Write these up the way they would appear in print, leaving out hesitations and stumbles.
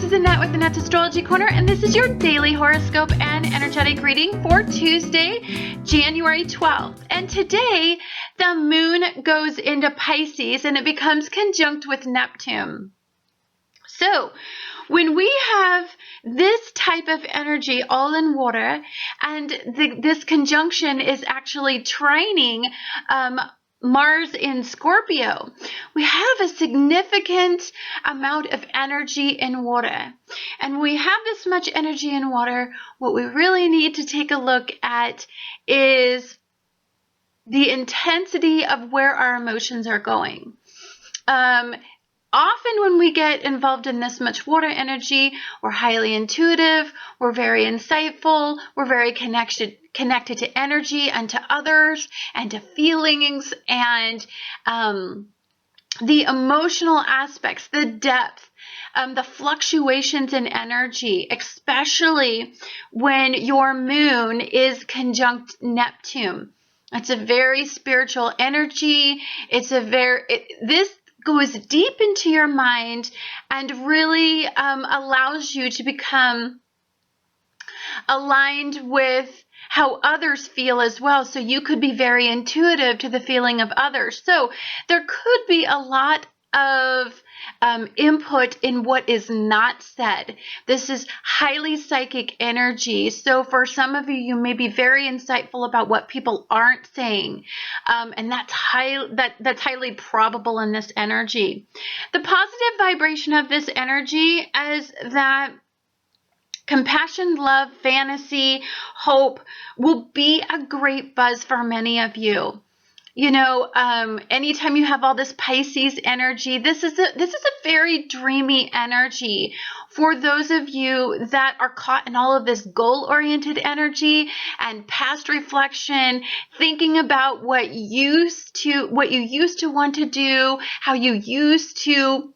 is Annette with Annette's Astrology Corner, and this is your daily horoscope and energetic reading for Tuesday, January 12th. And today, the moon goes into Pisces and it becomes conjunct with Neptune. So, when we have this type of energy all in water, and this conjunction is actually trining Mars in Scorpio, we have a significant amount of energy in water. And when we have this much energy in water, what we really need to take a look at is the intensity of where our emotions are going. Often when we get involved in this much water energy, we're highly intuitive, we're very insightful, we're very connected to energy and to others and to feelings and the emotional aspects, the depth, the fluctuations in energy, especially when your moon is conjunct Neptune. It's a very spiritual energy. This goes deep into your mind and really allows you to become aligned with how others feel as well. So you could be very intuitive to the feeling of others. So there could be a lot of input in what is not said. This is highly psychic energy. So for some of you, you may be very insightful about what people aren't saying. And that's highly probable in this energy. The positive vibration of this energy is that compassion, love, fantasy, hope will be a great buzz for many of you. You know, anytime you have all this Pisces energy, this is a very dreamy energy for those of you that are caught in all of this goal-oriented energy and past reflection, thinking about what you used to want to do, how you used to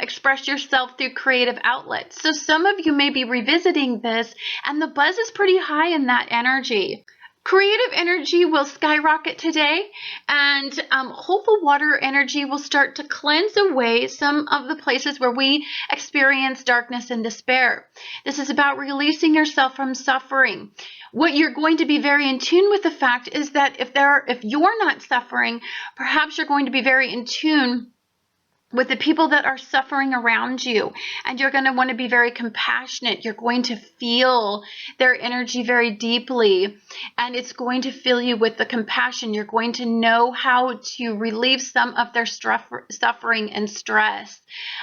express yourself through creative outlets. So some of you may be revisiting this, and the buzz is pretty high in that energy. Creative energy will skyrocket today, and hopeful water energy will start to cleanse away some of the places where we experience darkness and despair. This is about releasing yourself from suffering. What you're going to be very in tune with the fact is that if you're not suffering, perhaps you're going to be very in tune with the people that are suffering around you, and you're going to want to be very compassionate. You're going to feel their energy very deeply, and it's going to fill you with the compassion. You're going to know how to relieve some of their suffering and stress,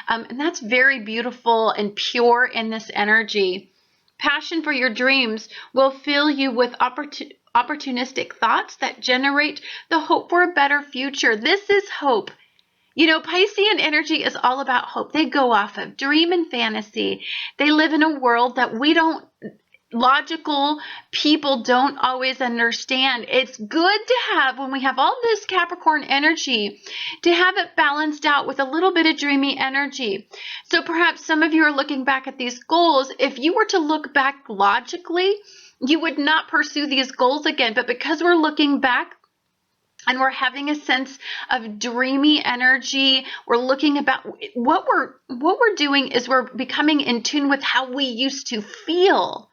and that's very beautiful and pure in this energy. Passion for your dreams will fill you with opportunistic thoughts that generate the hope for a better future. This is hope. You know, Piscean energy is all about hope. They go off of dream and fantasy. They live in a world that logical people don't always understand. It's good to have, when we have all this Capricorn energy, to have it balanced out with a little bit of dreamy energy. So perhaps some of you are looking back at these goals. If you were to look back logically, you would not pursue these goals again. But because we're looking back, and we're having a sense of dreamy energy, we're looking about what we're doing is we're becoming in tune with how we used to feel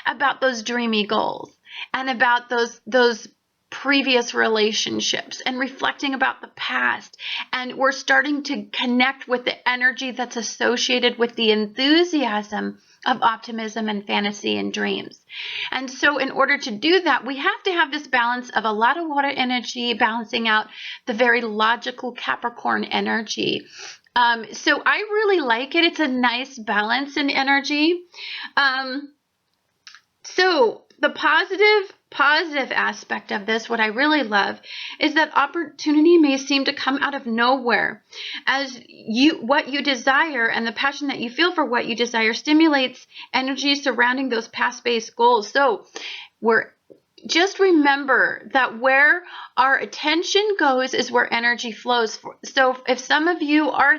about those dreamy goals and about those previous relationships and reflecting about the past. And we're starting to connect with the energy that's associated with the enthusiasm of optimism and fantasy and dreams. And so in order to do that, we have to have this balance of a lot of water energy balancing out the very logical Capricorn energy. So I really like it. It's a nice balance in energy. So the positive aspect of this, what I really love, is that opportunity may seem to come out of nowhere, as what you desire and the passion that you feel for what you desire stimulates energy surrounding those past-based goals. So just remember that where our attention goes is where energy flows. So if some of you are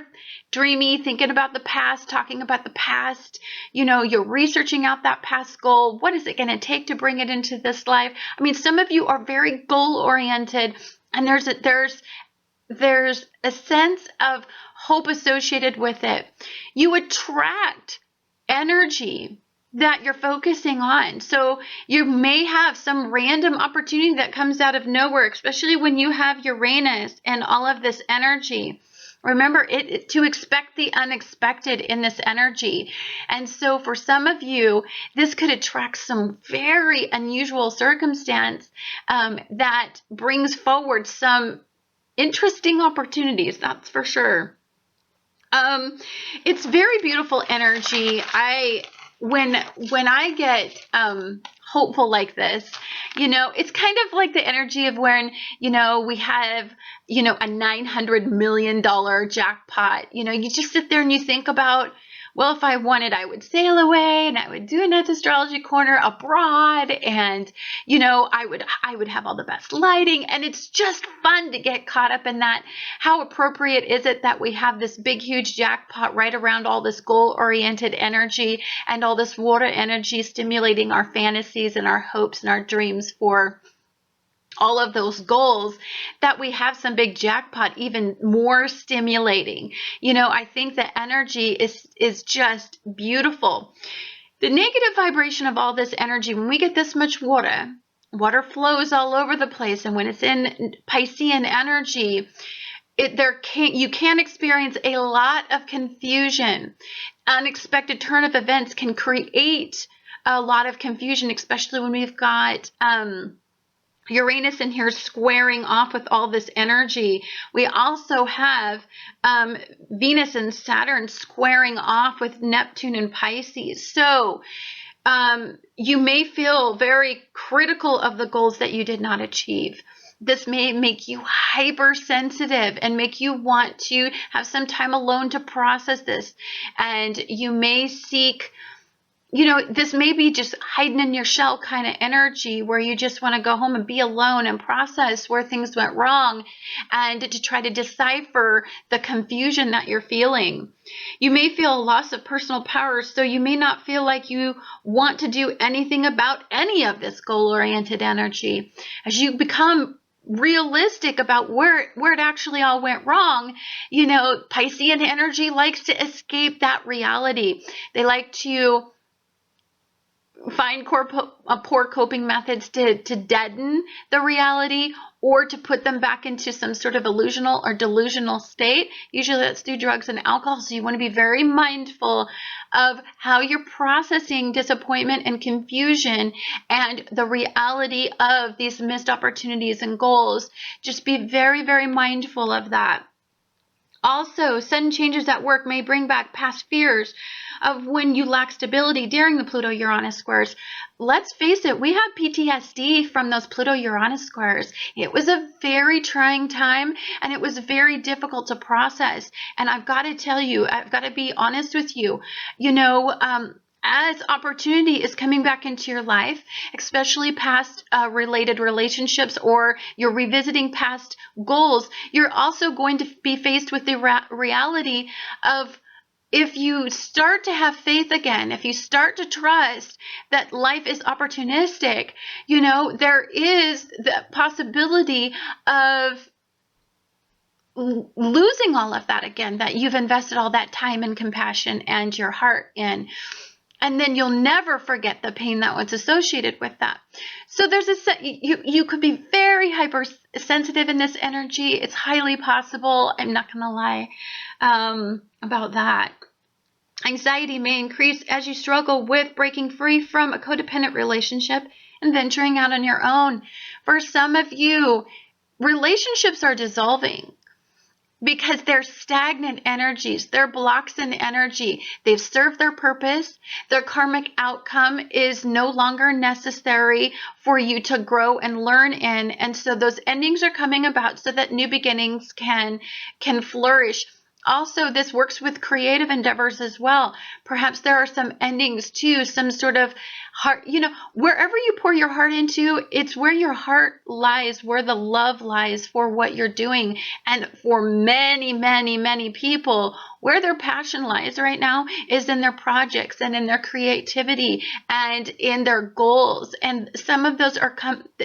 dreamy, thinking about the past, talking about the past, you're researching out that past goal. What is it going to take to bring it into this life? I mean, some of you are very goal-oriented, and there's a sense of hope associated with it. You attract energy that you're focusing on. So you may have some random opportunity that comes out of nowhere, especially when you have Uranus and all of this energy. Remember to expect the unexpected in this energy. And so for some of you, this could attract some very unusual circumstance that brings forward some interesting opportunities, that's for sure. It's very beautiful energy. When I get hopeful like this, it's kind of like the energy of when, we have, a $900 million jackpot. You just sit there and you think about, well, if I wanted, I would sail away and I would do Annette's Astrology Corner abroad, and I would have all the best lighting, and it's just fun to get caught up in that. How appropriate is it that we have this big huge jackpot right around all this goal-oriented energy and all this water energy stimulating our fantasies and our hopes and our dreams for all of those goals, that we have some big jackpot even more stimulating. I think the energy is just beautiful. The negative vibration of all this energy, when we get this much water flows all over the place, and when it's in Piscean energy, you can experience a lot of confusion. Unexpected turn of events can create a lot of confusion, especially when we've got Uranus in here squaring off with all this energy. We also have Venus and Saturn squaring off with Neptune and Pisces. So you may feel very critical of the goals that you did not achieve. This may make you hypersensitive and make you want to have some time alone to process this. And you may seek, this may be just hiding in your shell kind of energy where you just want to go home and be alone and process where things went wrong and to try to decipher the confusion that you're feeling. You may feel a loss of personal power, so you may not feel like you want to do anything about any of this goal-oriented energy. As you become realistic about where it actually all went wrong, Piscean energy likes to escape that reality. They like to find poor coping methods to deaden the reality, or to put them back into some sort of illusional or delusional state. Usually that's through drugs and alcohol. So you want to be very mindful of how you're processing disappointment and confusion and the reality of these missed opportunities and goals. Just be very, very mindful of that. Also, sudden changes at work may bring back past fears of when you lack stability during the Pluto-Uranus squares. Let's face it, we have PTSD from those Pluto-Uranus squares. It was a very trying time, and it was very difficult to process. And I've got to tell you, I've got to be honest with you, as opportunity is coming back into your life, especially past related relationships, or you're revisiting past goals, you're also going to be faced with the reality of, if you start to have faith again, if you start to trust that life is opportunistic, there is the possibility of losing all of that again, that you've invested all that time and compassion and your heart in. And then you'll never forget the pain that was associated with that. So there's you could be very hypersensitive in this energy. It's highly possible. I'm not going to lie about that. Anxiety may increase as you struggle with breaking free from a codependent relationship and venturing out on your own. For some of you, relationships are dissolving because they're stagnant energies. They're blocks in energy. They've served their purpose. Their karmic outcome is no longer necessary for you to grow and learn in. And so those endings are coming about so that new beginnings can flourish. Also, this works with creative endeavors as well. Perhaps there are some endings to some sort of heart, wherever you pour your heart into, it's where your heart lies, where the love lies for what you're doing. And for many, many, many people, where their passion lies right now is in their projects and in their creativity and in their goals. And some of those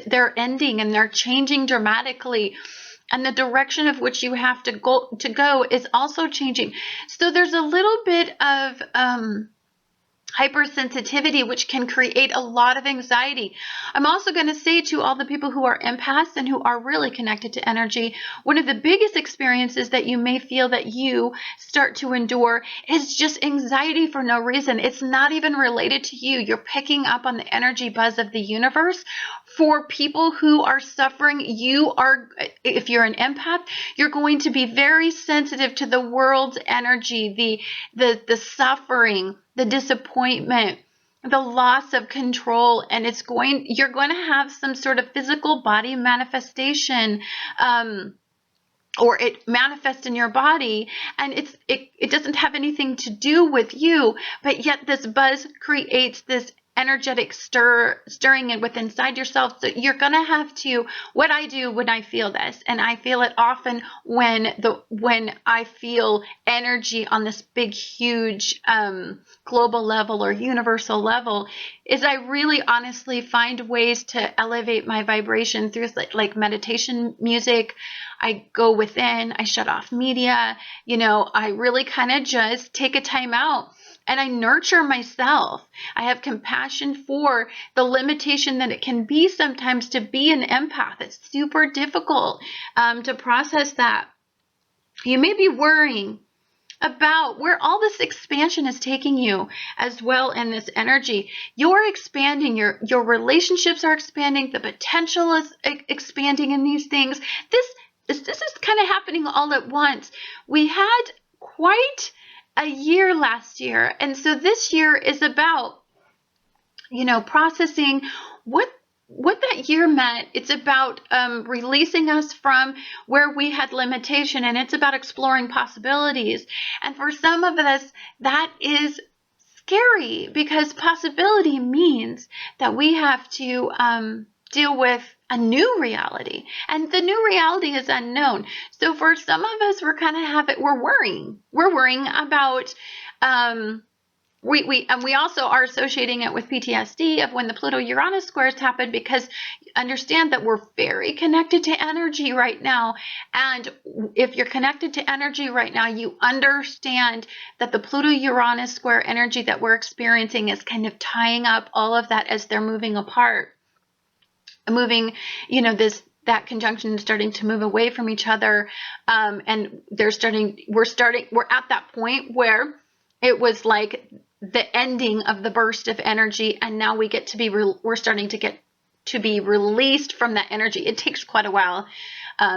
they're ending and they're changing dramatically. And the direction of which you have to go is also changing. So there's a little bit of hypersensitivity, which can create a lot of anxiety. I'm also going to say to all the people who are empaths and who are really connected to energy, one of the biggest experiences that you may feel that you start to endure is just anxiety for no reason. It's not even related to you. You're picking up on the energy buzz of the universe. For people who are suffering, if you're an empath, you're going to be very sensitive to the world's energy, the suffering, the disappointment, the loss of control, and you're going to have some sort of physical body manifestation, or it manifests in your body, and it doesn't have anything to do with you, but yet this buzz creates this energetic stirring it within inside yourself. So you're going to have to, what I do when I feel this, and I feel it often when I feel energy on this big, huge global level or universal level, is I really honestly find ways to elevate my vibration through like meditation music. I go within, I shut off media, I really kind of just take a time out. And I nurture myself. I have compassion for the limitation that it can be sometimes to be an empath. It's super difficult to process that. You may be worrying about where all this expansion is taking you as well in this energy. You're expanding, your relationships are expanding, the potential is expanding in these things. This is kind of happening all at once. We had quite a year last year, and so this year is about processing what that year meant. It's about releasing us from where we had limitation, and it's about exploring possibilities. And for some of us, that is scary, because possibility means that we have to deal with a new reality, and the new reality is unknown. So for some of us, we're worrying about we also are associating it with PTSD of when the Pluto-Uranus squares happened, because understand that we're very connected to energy right now. And if you're connected to energy right now, you understand that the Pluto-Uranus square energy that we're experiencing is kind of tying up all of that as they're moving apart. That conjunction is starting to move away from each other, and we're at that point where it was like the ending of the burst of energy, and now we're starting to get to be released from that energy. It takes quite a while.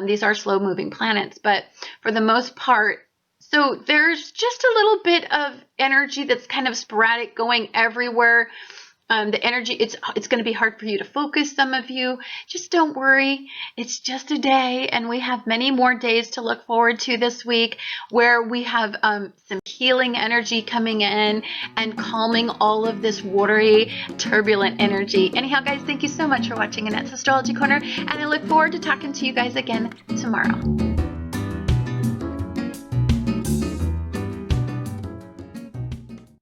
These are slow moving planets, but for the most part, so there's just a little bit of energy that's kind of sporadic, going everywhere. The energy, it's going to be hard for you to focus. Some of you, just don't worry. It's just a day, and we have many more days to look forward to this week, where we have some healing energy coming in and calming all of this watery, turbulent energy. Anyhow, guys, thank you so much for watching Annette's Astrology Corner, and I look forward to talking to you guys again tomorrow.